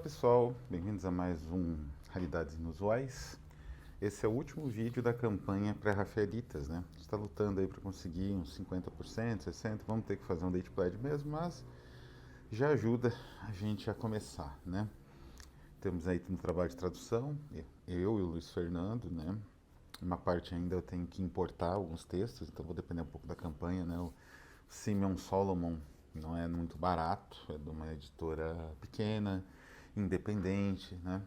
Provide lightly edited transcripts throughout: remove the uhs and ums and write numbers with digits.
pessoal, bem-vindos a mais um Realidades Inusuais. Esse é o último vídeo da campanha pré-rafaelitas, né? A gente está lutando aí para conseguir uns 50%, 60%, vamos ter que fazer um date pledge mesmo, mas já ajuda a gente a começar, né? Temos aí no trabalho de tradução, eu e o Luiz Fernando, né? Uma parte ainda eu tenho que importar alguns textos, então vou depender um pouco da campanha, né? O Simeon Solomon não é muito barato, é de uma editora pequena, independente, né?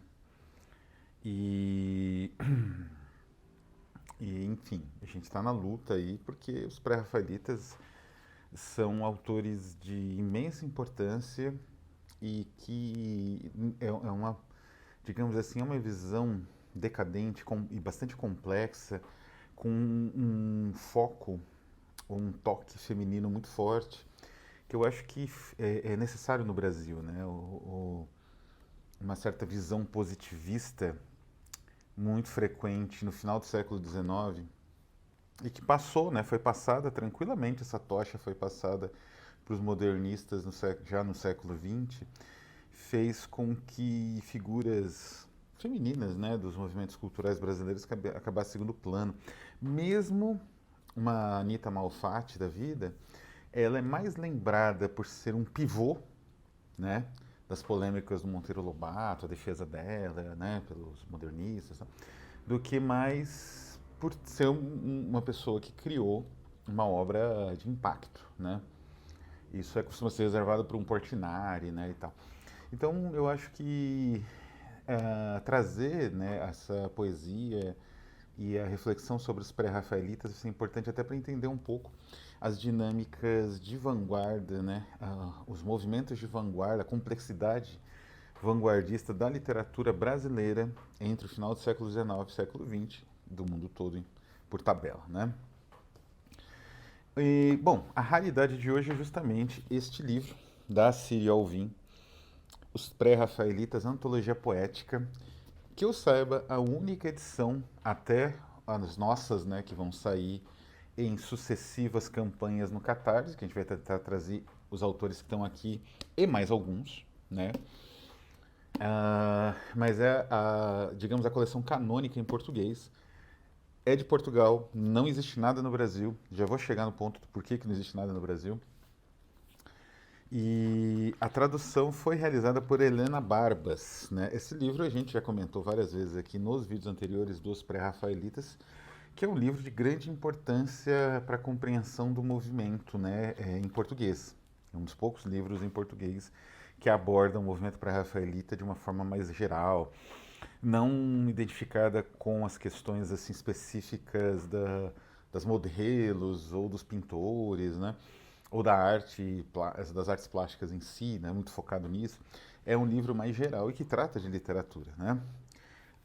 E, enfim, a gente está na luta aí porque os pré-rafaelitas são autores de imensa importância e que é uma, digamos assim, é uma visão decadente e bastante complexa, com um foco, um toque feminino muito forte, que eu acho que é necessário no Brasil, né? Uma certa visão positivista muito frequente no final do século XIX e que passou, né? Foi passada tranquilamente, essa tocha foi passada para os modernistas já no século XX, fez com que figuras femininas, né, dos movimentos culturais brasileiros acabassem segundo plano. Mesmo uma Anita Malfatti da vida, ela é mais lembrada por ser um pivô, né, das polêmicas do Monteiro Lobato, a defesa dela, né, pelos modernistas, do que mais por ser uma pessoa que criou uma obra de impacto, né? Isso costuma ser reservado para um Portinari, né, e tal. Então, eu acho que trazer, né, essa poesia e a reflexão sobre os pré-rafaelitas é importante até para entender um pouco as dinâmicas de vanguarda, né, os movimentos de vanguarda, a complexidade vanguardista da literatura brasileira entre o final do século XIX e século XX, do mundo todo por tabela, né? E, bom, a raridade de hoje é justamente este livro da Ciri Alvim, Os Pré-Rafaelitas, Antologia Poética, que eu saiba, a única edição até as nossas, né, que vão sair em sucessivas campanhas no Catarse, que a gente vai tentar trazer os autores que estão aqui e mais alguns, né? Mas é, digamos, a coleção canônica em português. É de Portugal, não existe nada no Brasil. Já vou chegar no ponto do porquê que não existe nada no Brasil. E a tradução foi realizada por Helena Barbas, né? Esse livro a gente já comentou várias vezes aqui nos vídeos anteriores dos pré-rafaelitas, que é um livro de grande importância para a compreensão do movimento, né, em português. É um dos poucos livros em português que abordam o movimento pré-rafaelita de uma forma mais geral, não identificada com as questões assim específicas das modelos ou dos pintores, né? Ou da arte, das artes plásticas em si, né? Muito focado nisso. É um livro mais geral e que trata de literatura, né?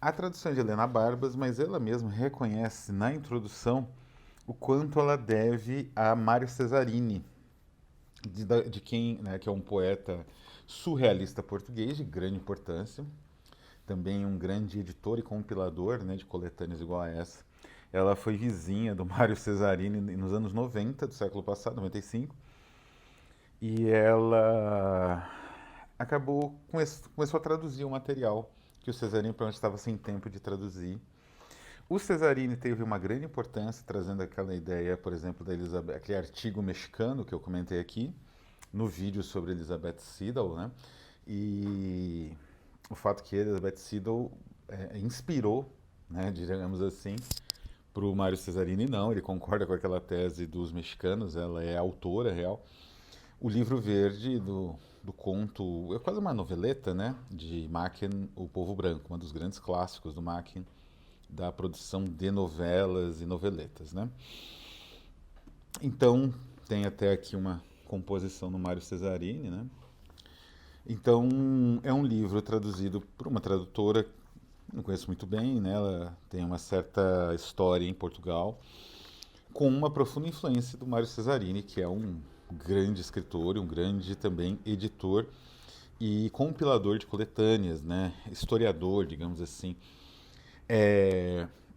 A tradução é de Helena Barbas, mas ela mesma reconhece na introdução o quanto ela deve a Mário Cesarini, de quem, né, que é um poeta surrealista português de grande importância, também um grande editor e compilador, né, de coletâneas igual a essa. Ela foi vizinha do Mário Cesarini nos anos 90 do século passado, 95, e ela começou a traduzir o material que o Cesarini provavelmente estava sem tempo de traduzir. O Cesarini teve uma grande importância trazendo aquela ideia, por exemplo, da Elizabeth, aquele artigo mexicano que eu comentei aqui no vídeo sobre Elizabeth Siddal, né? E o fato que Elizabeth Siddal inspirou, né, digamos assim, para o Mário Cesarini, não, ele concorda com aquela tese dos mexicanos, ela é autora real. O livro verde do conto, é quase uma noveleta, né, de Machen, O Povo Branco, um dos grandes clássicos do Machen, da produção de novelas e noveletas, né. Então, tem até aqui uma composição no Mário Cesarini, né. Então, é um livro traduzido por uma tradutora, não conheço muito bem, né, ela tem uma certa história em Portugal, com uma profunda influência do Mário Cesarini, que é um grande escritor, um grande também editor e compilador de coletâneas, né? Historiador, digamos assim.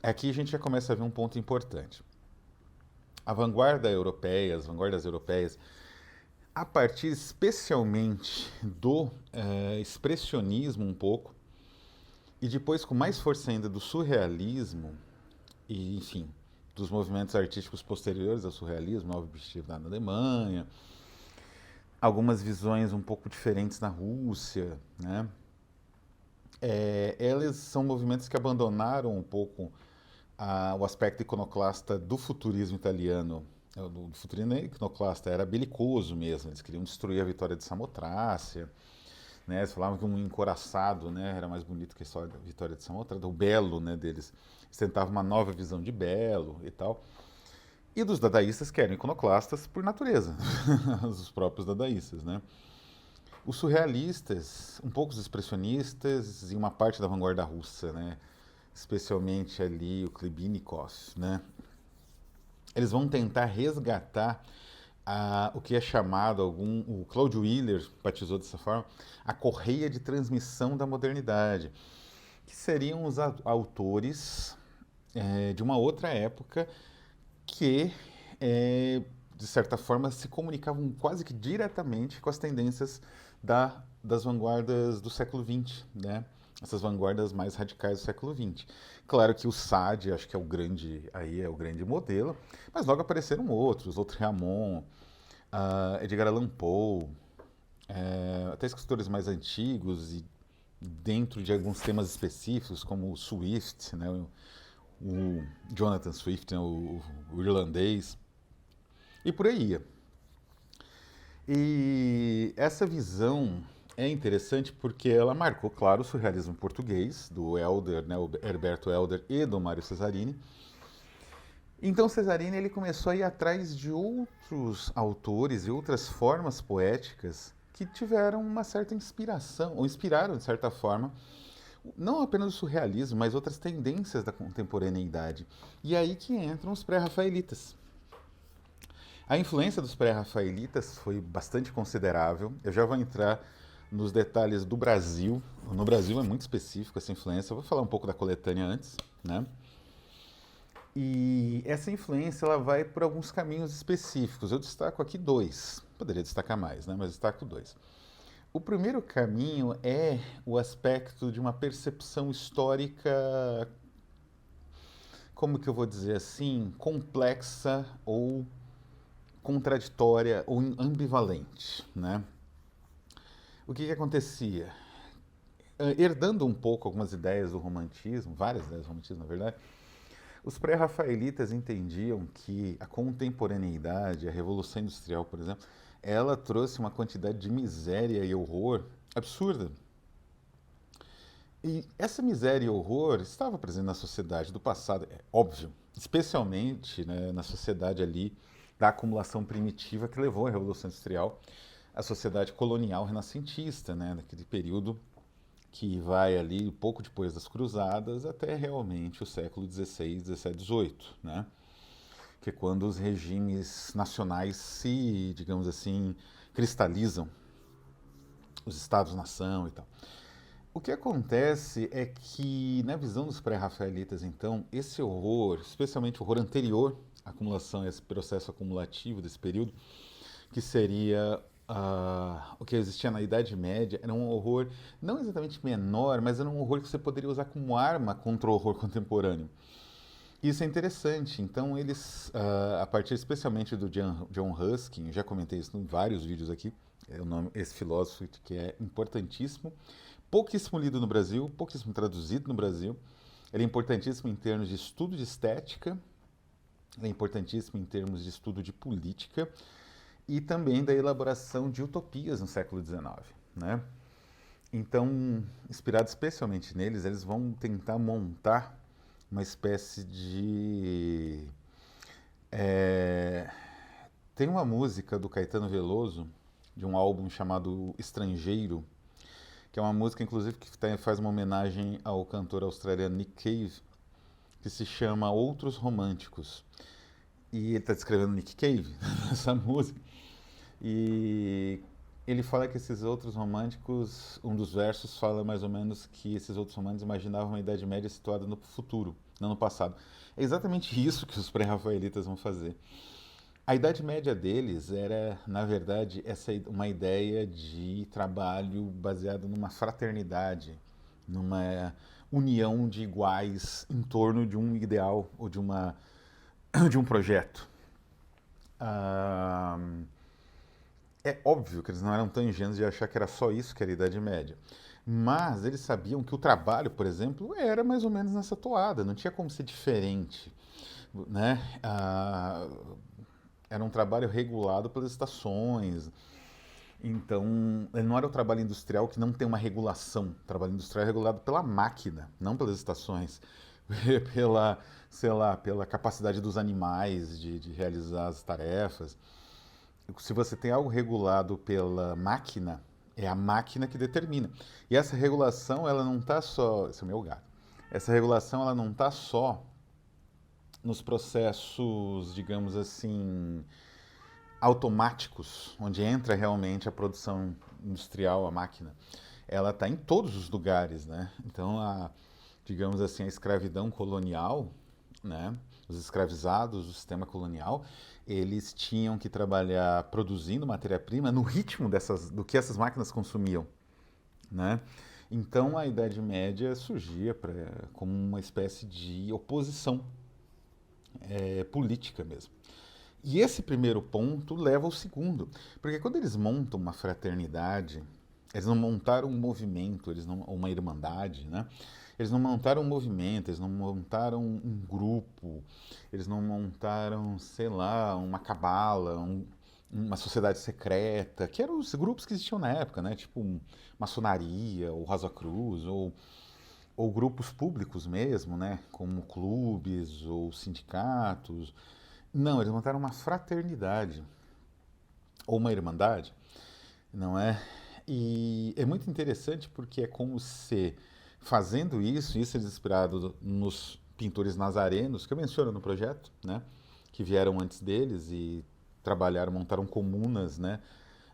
Aqui a gente já começa a ver um ponto importante. A vanguarda europeia, as vanguardas europeias, a partir especialmente do expressionismo um pouco, e depois com mais força ainda do surrealismo, e enfim, dos movimentos artísticos posteriores ao surrealismo, Nova Objetivo na Alemanha, algumas visões um pouco diferentes na Rússia, né? Eles são movimentos que abandonaram um pouco o aspecto iconoclasta do futurismo italiano. O futurismo iconoclasta era belicoso mesmo, eles queriam destruir a vitória de Samotrácia, né? Eles falavam que um encouraçado, né, era mais bonito que a história da vitória de Samotrácia, o belo, né, deles. Eles tentavam uma nova visão de belo e tal. E dos dadaístas, que eram iconoclastas por natureza, os próprios dadaístas, né? Os surrealistas, um pouco os expressionistas e uma parte da vanguarda russa, né? Especialmente ali o Klebinikov, né? Eles vão tentar resgatar o que é chamado, o Claude Wheeler batizou dessa forma, a correia de transmissão da modernidade, que seriam os autores de uma outra época que, de certa forma, se comunicavam quase que diretamente com as tendências das vanguardas do século XX, né? Essas vanguardas mais radicais do século XX. Claro que o Sade, acho que é o grande modelo, mas logo apareceram outros, outro Ramon, Edgar Allan Poe, até escritores mais antigos e dentro de alguns temas específicos, como o Swift, né? O Jonathan Swift, né? o irlandês, e por aí ia. E essa visão é interessante porque ela marcou, claro, o surrealismo português, do Helder, né, o Herberto Helder e do Mário Cesarini. Então Cesarini ele começou a ir atrás de outros autores e outras formas poéticas que tiveram uma certa inspiração, ou inspiraram de certa forma, não apenas o surrealismo, mas outras tendências da contemporaneidade. E aí que entram os pré-rafaelitas. A influência dos pré-rafaelitas foi bastante considerável. Eu já vou entrar nos detalhes do Brasil. No Brasil é muito específico essa influência. Eu vou falar um pouco da coletânea antes, né? E essa influência ela vai por alguns caminhos específicos. Eu destaco aqui dois. Poderia destacar mais, né? Mas destaco dois. O primeiro caminho é o aspecto de uma percepção histórica, como que eu vou dizer assim, complexa ou contraditória ou ambivalente, né? O que acontecia? Herdando um pouco algumas ideias do romantismo, várias ideias do romantismo, na verdade, os pré-rafaelitas entendiam que a contemporaneidade, a Revolução Industrial, por exemplo, ela trouxe uma quantidade de miséria e horror absurda. E essa miséria e horror estava presente na sociedade do passado, é óbvio, especialmente, né, na sociedade ali da acumulação primitiva que levou à Revolução Industrial, a sociedade colonial renascentista, né, naquele período que vai ali pouco depois das Cruzadas até realmente o século XVI, XVII, XVIII, né? Que é quando os regimes nacionais se, digamos assim, cristalizam, os estados-nação e tal. O que acontece é que, na visão dos pré-rafaelitas, então, esse horror, especialmente o horror anterior à acumulação, esse processo acumulativo desse período, que seria o que existia na Idade Média, era um horror não exatamente menor, mas era um horror que você poderia usar como arma contra o horror contemporâneo. Isso é interessante. Então, eles, a partir especialmente do John Ruskin, já comentei isso em vários vídeos aqui, esse filósofo que é importantíssimo, pouquíssimo lido no Brasil, pouquíssimo traduzido no Brasil. Ele é importantíssimo em termos de estudo de estética, ele é importantíssimo em termos de estudo de política e também da elaboração de utopias no século XIX, né? Então, inspirado especialmente neles, eles vão tentar montar uma espécie de... Tem uma música do Caetano Veloso, de um álbum chamado Estrangeiro, que é uma música, inclusive, que faz uma homenagem ao cantor australiano Nick Cave, que se chama Outros Românticos. E ele está descrevendo Nick Cave nessa música. E ele fala que esses outros românticos, um dos versos fala mais ou menos que esses outros românticos imaginavam uma Idade Média situada no futuro, não no passado. É exatamente isso que os pré-rafaelitas vão fazer. A Idade Média deles era, na verdade, uma ideia de trabalho baseado numa fraternidade, numa união de iguais em torno de um ideal ou de um projeto. Ah, é óbvio que eles não eram tão ingênuos de achar que era só isso que era a Idade Média. Mas eles sabiam que o trabalho, por exemplo, era mais ou menos nessa toada, não tinha como ser diferente, né? Era um trabalho regulado pelas estações. Então, não era o trabalho industrial que não tem uma regulação. O trabalho industrial é regulado pela máquina, não pelas estações. Pela, sei lá, pela capacidade dos animais de realizar as tarefas. Se você tem algo regulado pela máquina, é a máquina que determina. E essa regulação, ela não está só. Esse é o meu gato. Essa regulação, ela não está só nos processos, digamos assim, automáticos, onde entra realmente a produção industrial, a máquina. Ela está em todos os lugares, né? Então, digamos assim, a escravidão colonial, né? Os escravizados do sistema colonial, eles tinham que trabalhar produzindo matéria-prima no ritmo do que essas máquinas consumiam, né? Então a Idade Média surgia como uma espécie de oposição política mesmo. E esse primeiro ponto leva ao segundo, porque quando eles montam uma fraternidade, eles não montaram um movimento, uma irmandade, né? Eles não montaram um movimento, eles não montaram um grupo, eles não montaram, sei lá, uma cabala, uma sociedade secreta, que eram os grupos que existiam na época, né? Tipo maçonaria, ou Rosa Cruz, ou grupos públicos mesmo, né? Como clubes ou sindicatos. Não, eles montaram uma fraternidade, ou uma irmandade, não é? E é muito interessante porque é como se, fazendo isso é inspirado nos pintores nazarenos, que eu menciono no projeto, né? Que vieram antes deles e trabalharam, montaram comunas, né?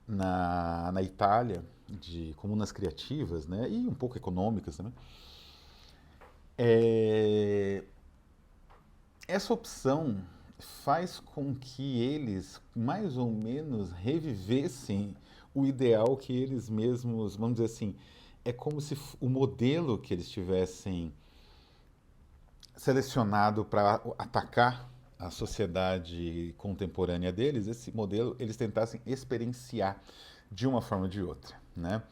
Na Itália, de comunas criativas, né? E um pouco econômicas também. É, essa opção faz com que eles mais ou menos revivessem o ideal que eles mesmos, vamos dizer assim, é como se o modelo que eles tivessem selecionado para atacar a sociedade contemporânea deles, esse modelo eles tentassem experienciar de uma forma ou de outra, né?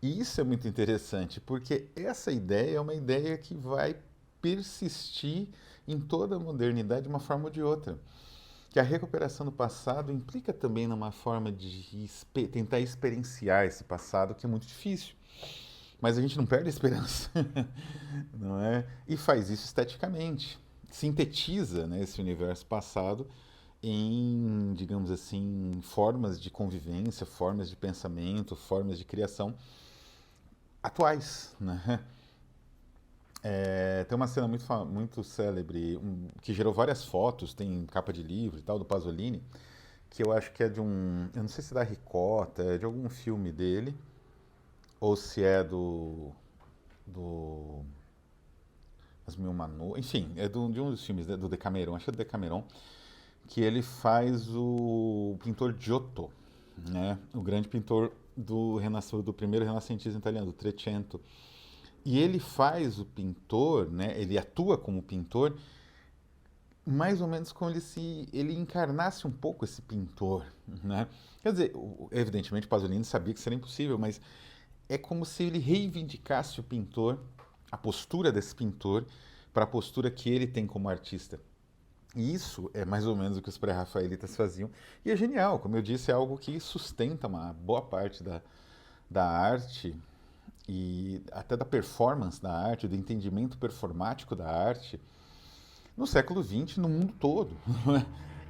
E isso é muito interessante, porque essa ideia é uma ideia que vai persistir em toda a modernidade de uma forma ou de outra. Que a recuperação do passado implica também numa forma de tentar experienciar esse passado que é muito difícil. Mas a gente não perde a esperança, não é? E faz isso esteticamente. Sintetiza, né, esse universo passado em, digamos assim, formas de convivência, formas de pensamento, formas de criação atuais, né? Tem uma cena muito célebre, que gerou várias fotos, tem capa de livro e tal, do Pasolini, que eu acho que é de um. Eu não sei se é da Ricota, é de algum filme dele, ou se é do As Mil Manu, enfim, é de um dos filmes do Decameron, acho que é do Decameron, que ele faz o pintor Giotto, né? O grande pintor do primeiro renascentismo italiano, do Trecento. E ele faz o pintor, né? Ele atua como pintor, mais ou menos como ele encarnasse um pouco esse pintor, né? Quer dizer, evidentemente Pasolini sabia que seria impossível, mas é como se ele reivindicasse o pintor, a postura desse pintor, para a postura que ele tem como artista. E isso é mais ou menos o que os pré-rafaelitas faziam. E é genial, como eu disse, é algo que sustenta uma boa parte da arte e até da performance da arte, do entendimento performático da arte no século XX, no mundo todo.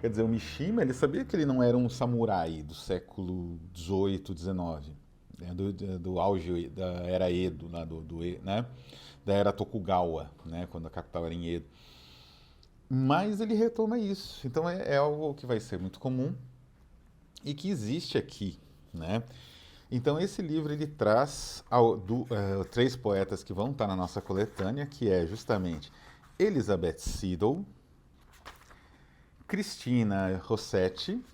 Quer dizer, o Mishima, ele sabia que ele não era um samurai do século XVIII, XIX, né, do auge da era Edo, né, da era Tokugawa, né, quando a capital era em Edo. Mas ele retoma isso. Então é algo que vai ser muito comum e que existe aqui, né? Então esse livro ele traz três poetas que vão estar na nossa coletânea, que é justamente Elizabeth Siddal, Cristina Rossetti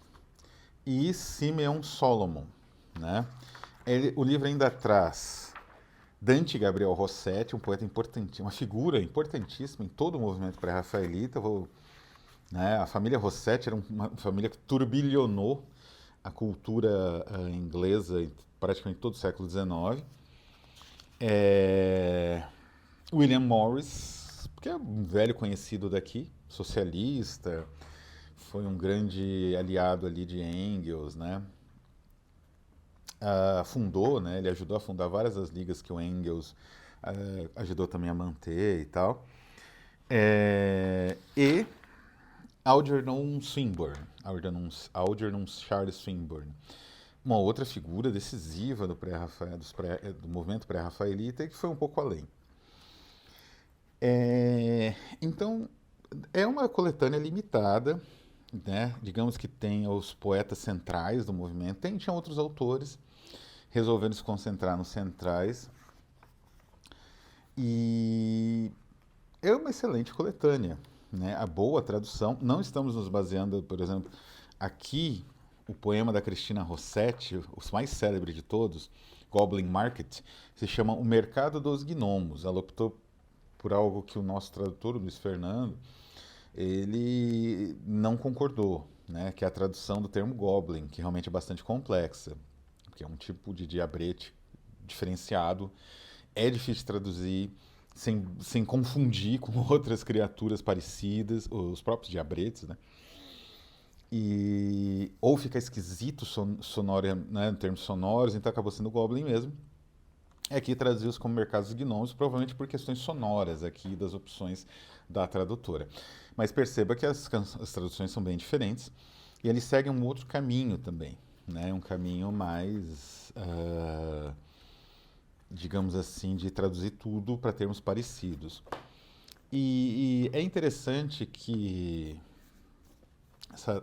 e Simeon Solomon, né? O livro ainda traz Dante Gabriel Rossetti, um poeta importantíssimo, uma figura importantíssima em todo o movimento pré-rafaelita. Né, a família Rossetti era uma família que turbilhonou a cultura inglesa em praticamente todo o século XIX. William Morris, que é um velho conhecido daqui, socialista, foi um grande aliado ali de Engels, né? Fundou, né? Ele ajudou a fundar várias das ligas que o Engels ajudou também a manter e tal. E Algernon Swinburne, Algernon Charles Swinburne, uma outra figura decisiva do movimento pré-rafaelita que foi um pouco além. Então, é uma coletânea limitada, né? Digamos que tem os poetas centrais do movimento, tinha outros autores, resolveram se concentrar nos centrais, e é uma excelente coletânea, né? A boa tradução, não estamos nos baseando, por exemplo, aqui, o poema da Cristina Rossetti, o mais célebre de todos, Goblin Market, se chama O Mercado dos Gnomos. Ela optou por algo que o nosso tradutor, Luiz Fernando, ele não concordou, né? Que é a tradução do termo Goblin, que realmente é bastante complexa, porque é um tipo de diabrete diferenciado, é difícil de traduzir, sem confundir com outras criaturas parecidas, os próprios diabretes, né? Ou fica esquisito sonora, né, em termos sonoros, então acabou sendo Goblin mesmo. Aqui traduziu-os como Mercados dos Gnomos, provavelmente por questões sonoras aqui das opções da tradutora. Mas perceba que as traduções são bem diferentes e eles seguem um outro caminho também, né? Um caminho mais, digamos assim, de traduzir tudo para termos parecidos. E é interessante que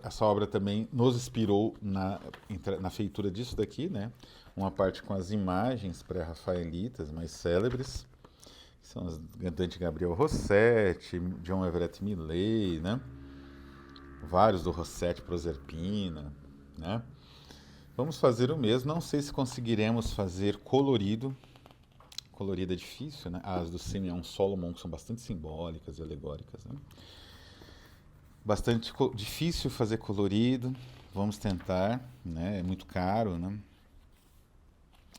essa obra também nos inspirou na feitura disso daqui, né? Uma parte com as imagens pré-rafaelitas mais célebres, que são as Dante Gabriel Rossetti, John Everett Millay, né? Vários do Rossetti Proserpina, né? Vamos fazer o mesmo, não sei se conseguiremos fazer colorido. Colorido é difícil, né? As do Simeon Solomon são bastante simbólicas e alegóricas, né? Bastante difícil fazer colorido, vamos tentar, né? É muito caro, né?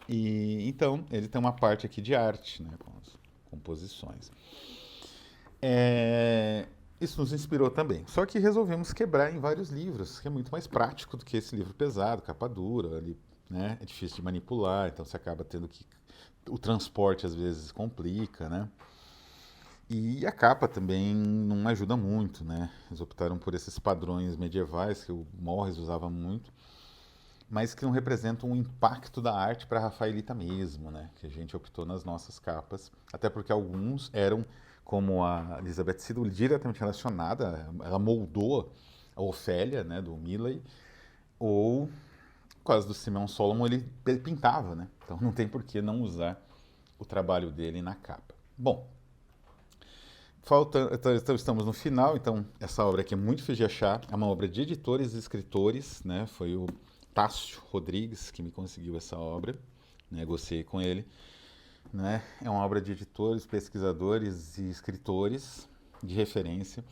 E então ele tem uma parte aqui de arte, né? Com as composições. Isso nos inspirou também. Só que resolvemos quebrar em vários livros, que é muito mais prático do que esse livro pesado, capa dura, ali, né? É difícil de manipular, então você acaba tendo que o transporte às vezes complica, né? E a capa também não ajuda muito, né? Eles optaram por esses padrões medievais que o Morris usava muito, mas que não representam o impacto da arte para a Rafaelita mesmo, né? Que a gente optou nas nossas capas, até porque alguns eram, como a Elizabeth Siddle, diretamente relacionada, ela moldou a Ofélia, né, do Millay, ou, por causa do Simeon Solomon, ele pintava, né? Então não tem por que não usar o trabalho dele na capa. Bom, estamos no final, então essa obra aqui é muito difícil de achar, é uma obra de editores e escritores, né? Foi o Tássio Rodrigues que me conseguiu essa obra, negociei com ele, né? É uma obra de editores, pesquisadores e escritores de referência.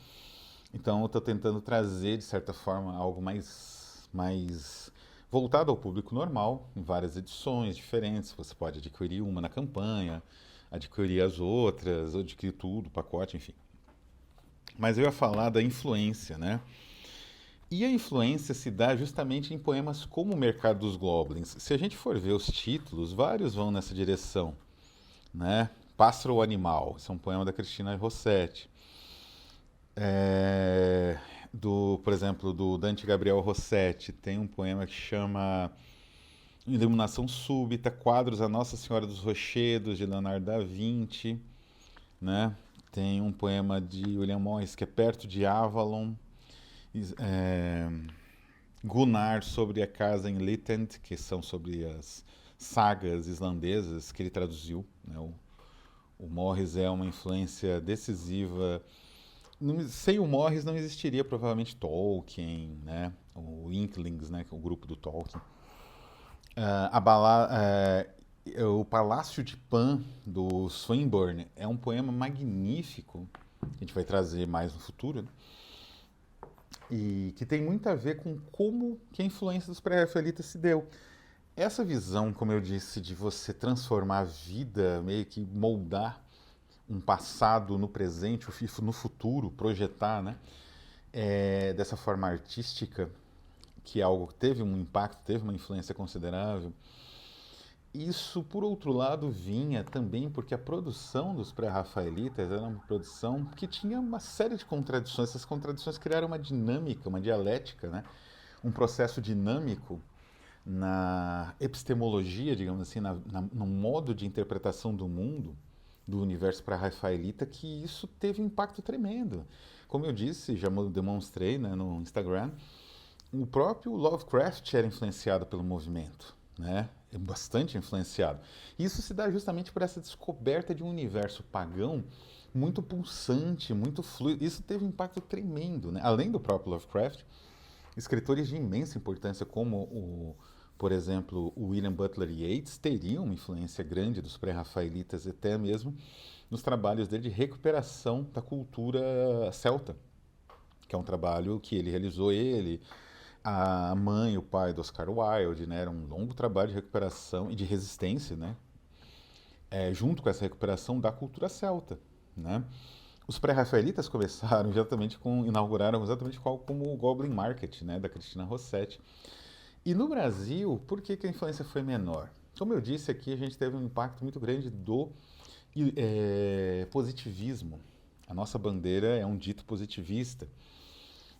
Então eu estou tentando trazer, de certa forma, algo mais voltado ao público normal, em várias edições diferentes. Você pode adquirir uma na campanha, adquirir as outras, ou adquirir tudo, pacote, enfim. Mas eu ia falar da influência, né? E a influência se dá justamente em poemas como O Mercado dos Goblins. Se a gente for ver os títulos, vários vão nessa direção, né? Pássaro ou Animal, esse é um poema da Cristina Rossetti. Por exemplo, do Dante Gabriel Rossetti, tem um poema que chama Iluminação Súbita, quadros a Nossa Senhora dos Rochedos, de Leonardo da Vinci, né? Tem um poema de William Morris, que é Perto de Avalon, Gunnar sobre a casa em Littent, que são sobre as sagas islandesas que ele traduziu, né? O Morris é uma influência decisiva Sem o Morris não existiria provavelmente Tolkien, né? O Inklings, né? Que é o grupo do Tolkien. O Palácio de Pan, do Swinburne, é um poema magnífico, que a gente vai trazer mais no futuro, né? E que tem muito a ver com como que a influência dos pré-rafaelitas se deu. Essa visão, como eu disse, de você transformar a vida, meio que moldar um passado no presente, no futuro, projetar, né? Dessa forma artística, que é algo que teve um impacto, teve uma influência considerável. Isso, por outro lado, vinha também porque a produção dos pré-rafaelitas era uma produção que tinha uma série de contradições. Essas contradições criaram uma dinâmica, uma dialética, né? Um processo dinâmico na epistemologia, digamos assim, no modo de interpretação do mundo, do universo pré-rafaelita, que isso teve um impacto tremendo. Como eu disse, já demonstrei, né, no Instagram, o próprio Lovecraft era influenciado pelo movimento, né? É bastante influenciado. Isso se dá justamente por essa descoberta de um universo pagão muito pulsante, muito fluido. Isso teve um impacto tremendo, né? Além do próprio Lovecraft, escritores de imensa importância como por exemplo, o William Butler Yeats teriam uma influência grande dos pré-rafaelitas, até mesmo nos trabalhos dele de recuperação da cultura celta, que é um trabalho que ele realizou, a mãe e o pai do Oscar Wilde, né? Era um longo trabalho de recuperação e de resistência, né? Junto com essa recuperação da cultura celta, né? Os pré-rafaelitas começaram inauguraram exatamente como o Goblin Market, né? Da Cristina Rossetti. E no Brasil, por que a influência foi menor? Como eu disse aqui, a gente teve um impacto muito grande do positivismo. A nossa bandeira é um dito positivista.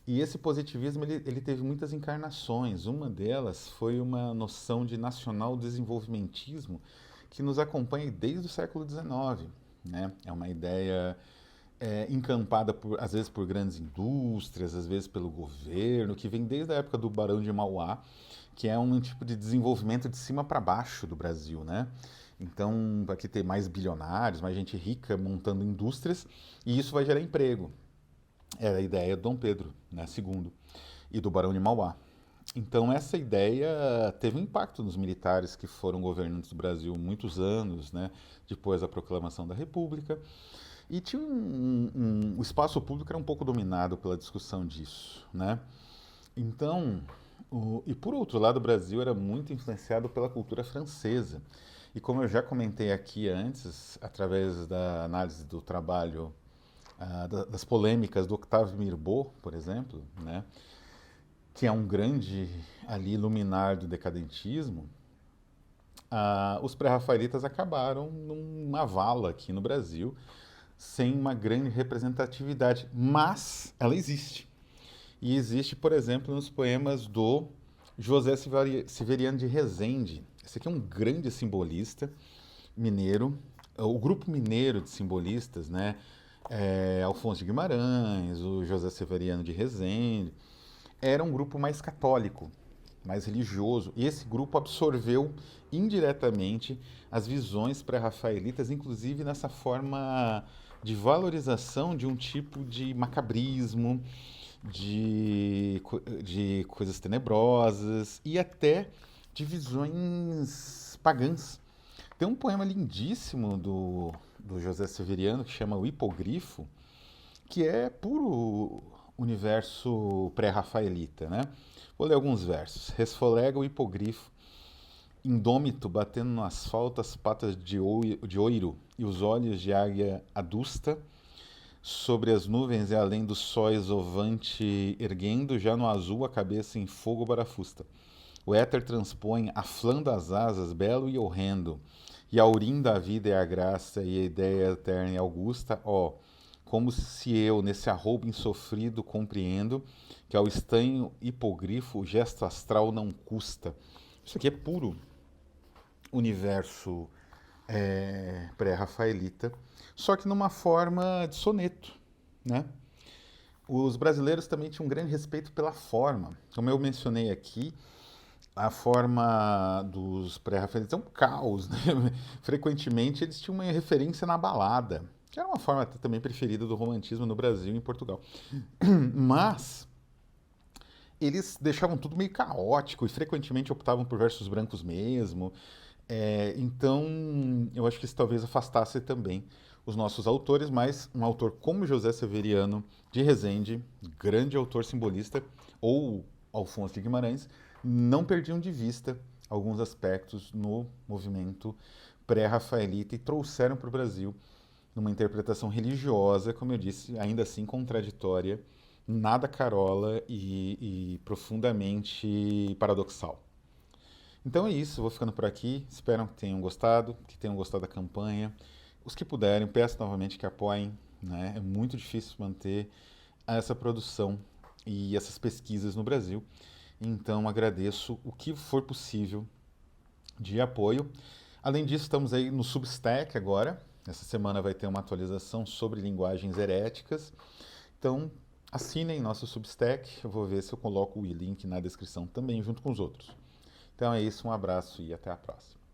E esse positivismo ele teve muitas encarnações. Uma delas foi uma noção de nacional desenvolvimentismo que nos acompanha desde o século XIX. Né? É uma ideia encampada, às vezes, por grandes indústrias, às vezes pelo governo, que vem desde a época do Barão de Mauá, que é um tipo de desenvolvimento de cima para baixo do Brasil. Né? Então, vai ter mais bilionários, mais gente rica montando indústrias, e isso vai gerar emprego. Era a ideia do Dom Pedro, né, II, e do Barão de Mauá. Então essa ideia teve um impacto nos militares que foram governantes do Brasil muitos anos, né, depois da proclamação da República. E tinha o espaço público era um pouco dominado pela discussão disso, né? Então, e por outro lado, o Brasil era muito influenciado pela cultura francesa. E como eu já comentei aqui antes, através da análise do trabalho das polêmicas do Octave Mirbeau, por exemplo, né, que é um grande ali luminar do decadentismo, os pré-rafaelitas acabaram numa vala aqui no Brasil, sem uma grande representatividade, mas ela existe. E existe, por exemplo, nos poemas do José Severiano de Rezende. Esse aqui é um grande simbolista mineiro, o grupo mineiro de simbolistas, né? Alfonso de Guimarães, o José Severiano de Rezende, era um grupo mais católico, mais religioso. E esse grupo absorveu indiretamente as visões pré-rafaelitas, inclusive nessa forma de valorização de um tipo de macabrismo, de coisas tenebrosas e até de visões pagãs. Tem um poema lindíssimo do José Severiano que chama O Hipogrifo, que é puro universo pré-rafaelita, né? Vou ler alguns versos. Resfolega o hipogrifo, indômito, batendo no asfalto as patas de oiro e os olhos de águia adusta, sobre as nuvens e além do sóis ovante erguendo, já no azul a cabeça em fogo barafusta. O éter transpõe, aflando as asas, belo e horrendo, e aurindo a vida e a graça e a ideia eterna e augusta, ó, como se eu, nesse arroubo insofrido, compreendo que ao estanho hipogrifo o gesto astral não custa. Isso aqui é puro universo pré-rafaelita, só que numa forma de soneto, né? Os brasileiros também tinham um grande respeito pela forma. Como eu mencionei aqui, a forma dos pré-rafaelitas é um caos, né? Frequentemente eles tinham uma referência na balada. que era uma forma até também preferida do romantismo no Brasil e em Portugal. Mas eles deixavam tudo meio caótico e frequentemente optavam por versos brancos mesmo. Então, eu acho que isso talvez afastasse também os nossos autores, mas um autor como José Severiano de Rezende, grande autor simbolista, ou Alfonso de Guimarães, não perdiam de vista alguns aspectos no movimento pré-rafaelita e trouxeram para o Brasil numa interpretação religiosa, como eu disse, ainda assim contraditória, nada carola e profundamente paradoxal. Então é isso, vou ficando por aqui. Espero que tenham gostado da campanha. Os que puderem, peço novamente que apoiem, né? É muito difícil manter essa produção e essas pesquisas no Brasil. Então agradeço o que for possível de apoio. Além disso, estamos aí no Substack agora. Essa semana vai ter uma atualização sobre linguagens heréticas. Então, assinem nosso Substack. Eu vou ver se eu coloco o link na descrição também, junto com os outros. Então é isso, um abraço e até a próxima.